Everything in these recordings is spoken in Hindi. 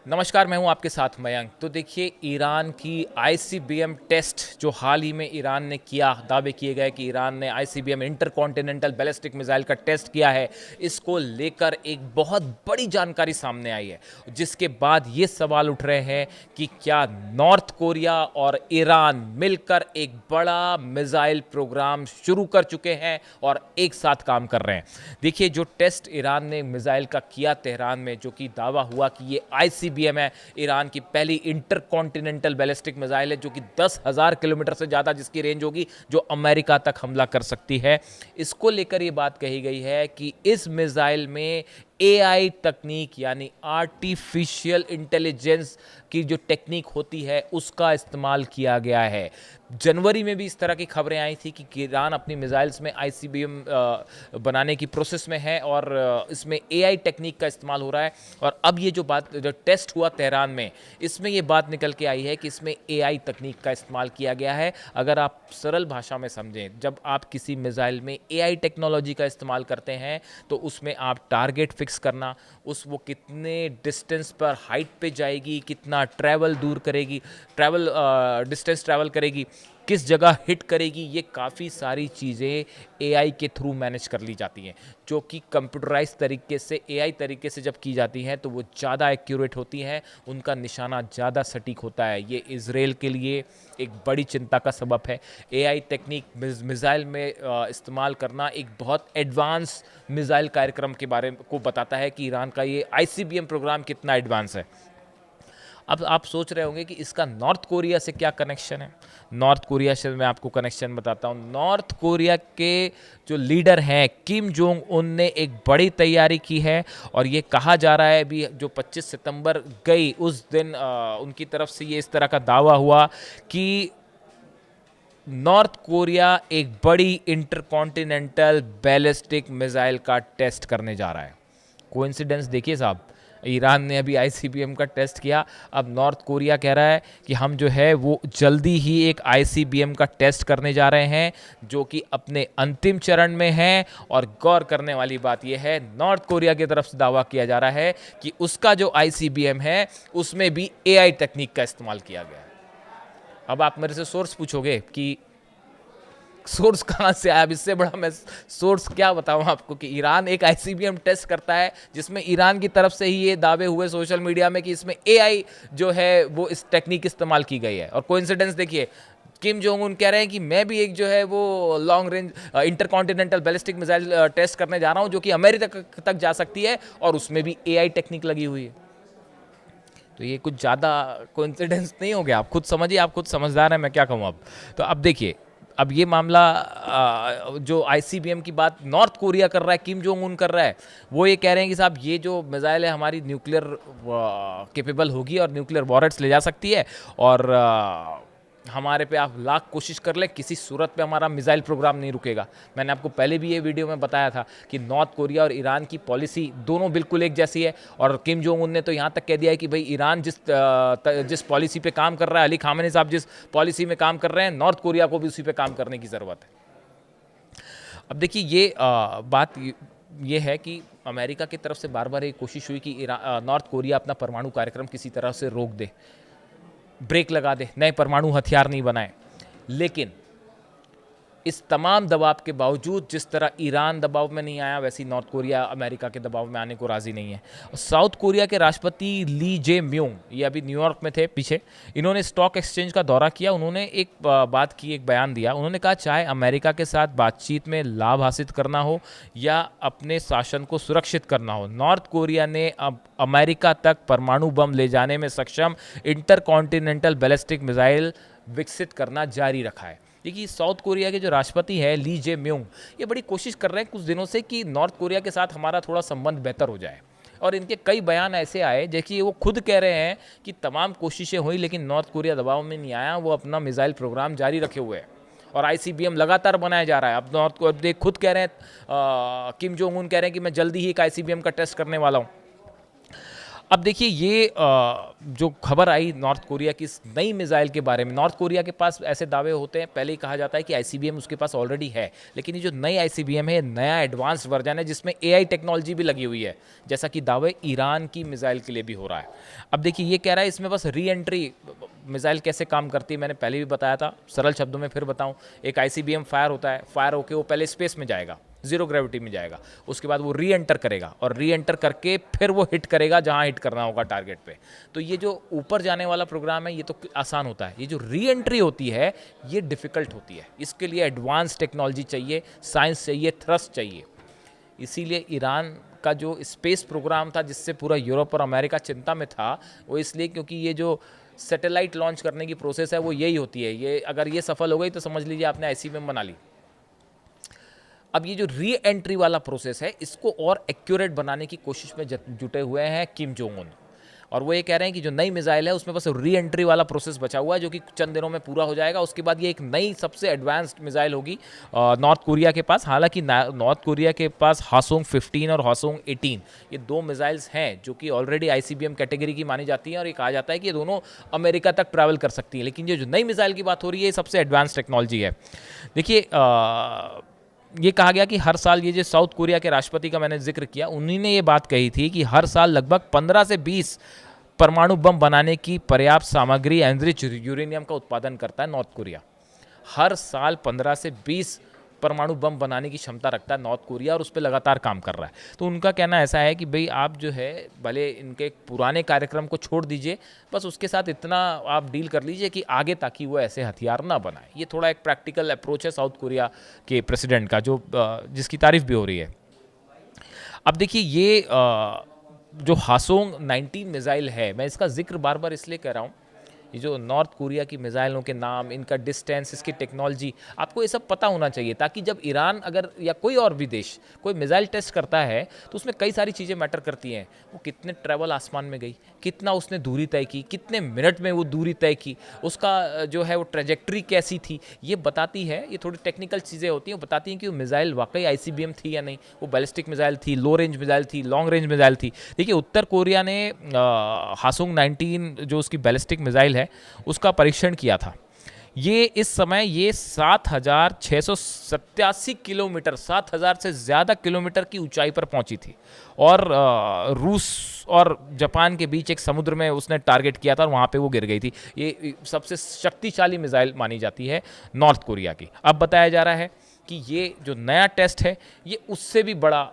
नमस्कार, मैं हूं आपके साथ मयंक। तो देखिए, ईरान की आईसीबीएम टेस्ट जो हाल ही में ईरान ने किया, दावे किए गए कि ईरान ने आईसीबीएम इंटरकॉन्टिनेंटल बैलिस्टिक मिसाइल का टेस्ट किया है, इसको लेकर एक बहुत बड़ी जानकारी सामने आई है, जिसके बाद ये सवाल उठ रहे हैं कि क्या नॉर्थ कोरिया और ईरान मिलकर एक बड़ा मिसाइल प्रोग्राम शुरू कर चुके हैं और एक साथ काम कर रहे हैं। देखिए, जो टेस्ट ईरान ने मिसाइल का किया तेहरान में, जो कि दावा हुआ कि ये आईसीबीएम है, ईरान की पहली इंटरकॉन्टिनेंटल बैलिस्टिक मिसाइल है, जो कि 10,000 किलोमीटर से ज़्यादा जिसकी रेंज होगी, जो अमेरिका तक हमला कर सकती है। इसको लेकर ये बात कही गई है कि इस मिसाइल में एआई तकनीक यानी आर्टिफिशियल इंटेलिजेंस की जो टेक्निक होती है उसका इस्तेमाल किया गया है। जनवरी में भी इस तरह की खबरें आई थी कि ईरान अपनी मिसाइल्स में आईसीबीएम बनाने की प्रोसेस में है और इसमें एआई टेक्निक का इस्तेमाल हो रहा है। और अब ये जो टेस्ट हुआ तेहरान में, इसमें ये बात निकल के आई है कि इसमें एआई तकनीक का इस्तेमाल किया गया है। अगर आप सरल भाषा में समझें, जब आप किसी मिसाइल में एआई टेक्नोलॉजी का इस्तेमाल करते हैं तो उसमें आप टारगेट फिक्स करना, वो कितने डिस्टेंस पर हाइट पे जाएगी, कितना ट्रैवल दूर करेगी, डिस्टेंस ट्रैवल करेगी, किस जगह हिट करेगी, ये काफ़ी सारी चीज़ें एआई के थ्रू मैनेज कर ली जाती हैं, जो कि कंप्यूटराइज तरीके से, एआई तरीके से जब की जाती हैं तो वो ज़्यादा एक्यूरेट होती हैं, उनका निशाना ज़्यादा सटीक होता है। ये इज़राइल के लिए एक बड़ी चिंता का सबब है। एआई टेक्निक मिसाइल में इस्तेमाल करना एक बहुत एडवांस मिसाइल कार्यक्रम के बारे को बताता है कि ईरान का ये आईसीबीएम प्रोग्राम कितना एडवांस है। अब आप सोच रहे होंगे कि इसका नॉर्थ कोरिया से क्या कनेक्शन है। नॉर्थ कोरिया से मैं आपको कनेक्शन बताता हूँ। नॉर्थ कोरिया के जो लीडर हैं किम जोंग उन ने एक बड़ी तैयारी की है और ये कहा जा रहा है, अभी जो 25 सितंबर गई उस दिन उनकी तरफ से ये इस तरह का दावा हुआ कि नॉर्थ कोरिया एक बड़ी इंटरकॉन्टिनेंटल बैलिस्टिक मिसाइल का टेस्ट करने जा रहा है। कोइंसिडेंस देखिए साहब, ईरान ने अभी आईसीबीएम का टेस्ट किया, अब नॉर्थ कोरिया कह रहा है कि हम जो है वो जल्दी ही एक आईसीबीएम का टेस्ट करने जा रहे हैं, जो कि अपने अंतिम चरण में है। और गौर करने वाली बात यह है, नॉर्थ कोरिया की तरफ से दावा किया जा रहा है कि उसका जो आईसीबीएम है उसमें भी एआई टेक्निक का इस्तेमाल किया गया है। अब आप मेरे से सोर्स पूछोगे कि सोर्स कहाँ से आया। अब इससे बड़ा मैं सोर्स क्या बताऊँ आपको कि ईरान एक आईसीबीएम टेस्ट करता है, जिसमें ईरान की तरफ से ही ये दावे हुए सोशल मीडिया में कि इसमें एआई जो है वो इस टेक्निक इस्तेमाल की गई है। और कोइंसिडेंस देखिए, किम जोंग उन कह रहे हैं कि मैं भी एक जो है वो long range intercontinental ballistic missile test करने जा रहा हूँ, जो कि अमेरिका तक जा सकती है और उसमें भी एआई टेक्निक लगी हुई है। तो ये कुछ ज़्यादा कोइंसिडेंस नहीं हो गया। आप खुद समझिए, आप खुद समझदार हैं, मैं क्या कहूँ अब। तो अब देखिए, अब ये मामला जो आईसीबीएम की बात नॉर्थ कोरिया कर रहा है, किम जोंग उन कर रहा है, वो ये कह रहे हैं कि साहब ये जो मिसाइल है हमारी न्यूक्लियर कैपेबल होगी और न्यूक्लियर वॉरेट्स ले जा सकती है और हमारे पे आप लाख कोशिश कर ले, किसी सूरत पे हमारा मिसाइल प्रोग्राम नहीं रुकेगा। मैंने आपको पहले भी ये वीडियो में बताया था कि नॉर्थ कोरिया और ईरान की पॉलिसी दोनों बिल्कुल एक जैसी है। और किम जोंग उन ने तो यहाँ तक कह दिया है कि भाई ईरान जिस पॉलिसी पे काम कर रहा है, अली खामेनी साहब जिस पॉलिसी में काम कर रहे हैं, नॉर्थ कोरिया को भी उसी पे काम करने की ज़रूरत है। अब देखिए, ये बात ये है कि अमेरिका की तरफ से बार बार ये कोशिश हुई कि नॉर्थ कोरिया अपना परमाणु कार्यक्रम किसी तरह से रोक दे, ब्रेक लगा दे, नए परमाणु हथियार नहीं बनाए। लेकिन इस तमाम दबाव के बावजूद, जिस तरह ईरान दबाव में नहीं आया, वैसे नॉर्थ कोरिया अमेरिका के दबाव में आने को राज़ी नहीं है। और साउथ कोरिया के राष्ट्रपति ली जे म्यूंग, ये अभी न्यूयॉर्क में थे पीछे, इन्होंने स्टॉक एक्सचेंज का दौरा किया। उन्होंने एक बात की, एक बयान दिया। उन्होंने कहा चाहे अमेरिका के साथ बातचीत में लाभ हासिल करना हो या अपने शासन को सुरक्षित करना हो, नॉर्थ कोरिया ने अब अमेरिका तक परमाणु बम ले जाने में सक्षम इंटरकॉन्टिनेंटल बैलिस्टिक मिसाइल विकसित करना जारी रखा है। देखिए, साउथ कोरिया के जो राष्ट्रपति हैं ली जे म्यूंग, ये बड़ी कोशिश कर रहे हैं कुछ दिनों से कि नॉर्थ कोरिया के साथ हमारा थोड़ा संबंध बेहतर हो जाए। और इनके कई बयान ऐसे आए, देखिए वो खुद कह रहे हैं कि तमाम कोशिशें हुई लेकिन नॉर्थ कोरिया दबाव में नहीं आया, वो अपना मिसाइल प्रोग्राम जारी रखे हुए हैं और आईसीबीएम लगातार बनाया जा रहा है। अब नॉर्थ कोरिया खुद कह रहे हैं, किम जोंग उन कह रहे हैं कि मैं जल्दी ही एक आईसीबीएम का टेस्ट करने वाला हूँ। अब देखिए ये जो खबर आई नॉर्थ कोरिया की इस नई मिसाइल के बारे में, नॉर्थ कोरिया के पास ऐसे दावे होते हैं, पहले ही कहा जाता है कि आईसीबीएम उसके पास ऑलरेडी है, लेकिन ये जो नई आईसीबीएम है, नया एडवांस वर्जन है जिसमें एआई टेक्नोलॉजी भी लगी हुई है, जैसा कि दावे ईरान की मिसाइल के लिए भी हो रहा है। अब देखिए ये कह रहा है इसमें बस री एंट्री मिसाइल कैसे काम करती है मैंने पहले भी बताया था, सरल शब्दों में फिर बताऊं। एक आईसीबीएम फायर होता है, फायर होकर वो पहले स्पेस में जाएगा, जीरो ग्रेविटी में जाएगा, उसके बाद वो री एंटर करेगा और री एंटर करके फिर वो हिट करेगा जहां हिट करना होगा टारगेट पे। तो ये जो ऊपर जाने वाला प्रोग्राम है ये तो आसान होता है, ये जो री एंट्री होती है ये डिफ़िकल्ट होती है। इसके लिए एडवांस टेक्नोलॉजी चाहिए, साइंस चाहिए, थ्रस्ट चाहिए। इसीलिए ईरान का जो स्पेस प्रोग्राम था जिससे पूरा यूरोप और अमेरिका चिंता में था, वो इसलिए क्योंकि ये जो सैटेलाइट लॉन्च करने की प्रोसेस है वो यही होती है। ये अगर ये सफल हो गई तो समझ लीजिए आपने आईसीबीएम बना ली। अब ये जो री एंट्री वाला प्रोसेस है इसको और एक्यूरेट बनाने की कोशिश में जुटे हुए हैं किम जोंग उन, और वो ये कह रहे हैं कि जो नई मिसाइल है उसमें बस री एंट्री वाला प्रोसेस बचा हुआ है जो कि चंद दिनों में पूरा हो जाएगा। उसके बाद ये एक नई सबसे एडवांस्ड मिसाइल होगी नॉर्थ कोरिया के पास। हालांकि नॉर्थ कोरिया के पास हासोंग 15 और हासोंग 18 ये दो मिसाइल्स हैं जो कि ऑलरेडी आईसीबीएम कैटेगरी की मानी जाती हैं, और ये कहा जाता है कि ये दोनों अमेरिका तक ट्रैवल कर सकती हैं। लेकिन ये जो नई मिसाइल की बात हो रही है ये सबसे एडवांस टेक्नोलॉजी है। देखिए ये कहा गया कि हर साल, ये जो साउथ कोरिया के राष्ट्रपति का मैंने जिक्र किया, उन्हीं ने ये बात कही थी कि हर साल लगभग 15 से 20 परमाणु बम बनाने की पर्याप्त सामग्री एनरिच यूरेनियम का उत्पादन करता है नॉर्थ कोरिया। हर साल 15 से 20 परमाणु बम बनाने की क्षमता रखता है नॉर्थ कोरिया, और उस पर लगातार काम कर रहा है। तो उनका कहना ऐसा है कि भाई आप जो है भले इनके पुराने कार्यक्रम को छोड़ दीजिए, बस उसके साथ इतना आप डील कर लीजिए कि आगे ताकि वो ऐसे हथियार ना बनाए। ये थोड़ा एक प्रैक्टिकल अप्रोच है साउथ कोरिया के प्रेसिडेंट का, जो जिसकी तारीफ भी हो रही है। अब देखिए ये जो हासोंग 19 मिसाइल है, मैं इसका जिक्र बार बार इसलिए कर रहा हूँ, ये जो नॉर्थ कोरिया की मिसाइलों के नाम, इनका डिस्टेंस, इसकी टेक्नोलॉजी, आपको ये सब पता होना चाहिए, ताकि जब ईरान अगर या कोई और भी देश कोई मिसाइल टेस्ट करता है तो उसमें कई सारी चीज़ें मैटर करती हैं। वो कितने ट्रैवल आसमान में गई, कितना उसने दूरी तय की, कितने मिनट में वो दूरी तय की, उसका जो है वो ट्रेजेक्ट्री कैसी थी, ये बताती है। ये थोड़ी टेक्निकल चीज़ें होती हैं, वो बताती हैं कि वो मिसाइल वाकई आईसीबीएम थी या नहीं, वो बैलिस्टिक मिसाइल थी, लो रेंज मिसाइल थी, लॉन्ग रेंज मिसाइल थी। देखिए उत्तर कोरिया ने हासोंग 19 जो उसकी बैलिस्टिक मिसाइल है उसका परीक्षण किया था। ये इस समय ये 7,687 किलोमीटर, 7,000 से ज़्यादा किलोमीटर की ऊंचाई पर पहुंची थी, और रूस और जापान के बीच एक समुद्र में उसने टारगेट किया था और वहाँ पे वो गिर गई थी। ये सबसे शक्तिशाली मिसाइल मानी जाती है नॉर्थ कोरिया की। अब बताया जा रहा है कि ये जो नया टेस्ट है ये उससे भी बड़ा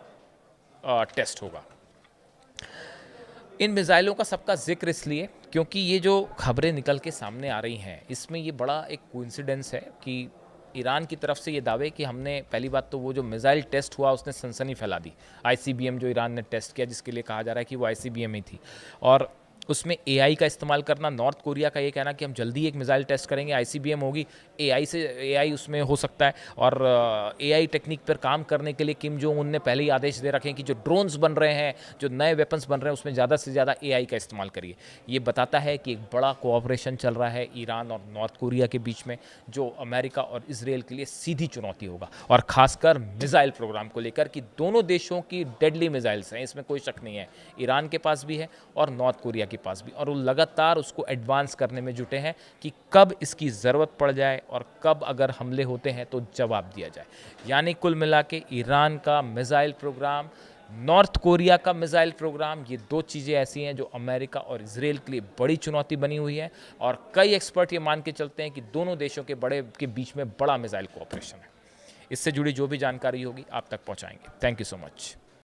टेस्ट होगा। इन मिसाइलों का सबका जिक्र इसलिए क्योंकि ये जो खबरें निकल के सामने आ रही हैं इसमें ये बड़ा एक कोइंसिडेंस है कि ईरान की तरफ से ये दावे कि हमने, पहली बात तो वो जो मिसाइल टेस्ट हुआ उसने सनसनी फैला दी। आईसीबीएम जो ईरान ने टेस्ट किया, जिसके लिए कहा जा रहा है कि वो आईसीबीएम ही थी, और उसमें एआई का इस्तेमाल करना। नॉर्थ कोरिया का ये कहना कि हम जल्दी एक मिसाइल टेस्ट करेंगे, आईसीबीएम होगी, एआई उसमें हो सकता है, और एआई टेक्निक पर काम करने के लिए किम जोंग उन ने पहले ही आदेश दे रखे हैं कि जो ड्रोन्स बन रहे हैं, जो नए वेपन्स बन रहे हैं, उसमें ज़्यादा से ज़्यादा एआई का इस्तेमाल करिए। ये बताता है कि एक बड़ा कोऑपरेशन चल रहा है ईरान और नॉर्थ कोरिया के बीच में, जो अमेरिका और इसराइल के लिए सीधी चुनौती होगा, और खासकर मिसाइल प्रोग्राम को लेकर कि दोनों देशों की डेडली मिसाइल्स हैं, इसमें कोई शक नहीं है। ईरान के पास भी है और नॉर्थ कोरिया के पास भी, और वो लगातार उसको एडवांस करने में जुटे हैं कि कब इसकी ज़रूरत पड़ जाए और कब अगर हमले होते हैं तो जवाब दिया जाए। यानी कुल मिला के ईरान का मिसाइल प्रोग्राम, नॉर्थ कोरिया का मिसाइल प्रोग्राम, ये दो चीज़ें ऐसी हैं जो अमेरिका और इसराइल के लिए बड़ी चुनौती बनी हुई है, और कई एक्सपर्ट ये मान के चलते हैं कि दोनों देशों के बीच में बड़ा मिसाइल कोऑपरेशन है। इससे जुड़ी जो भी जानकारी होगी आप तक पहुंचाएंगे। Thank you so much.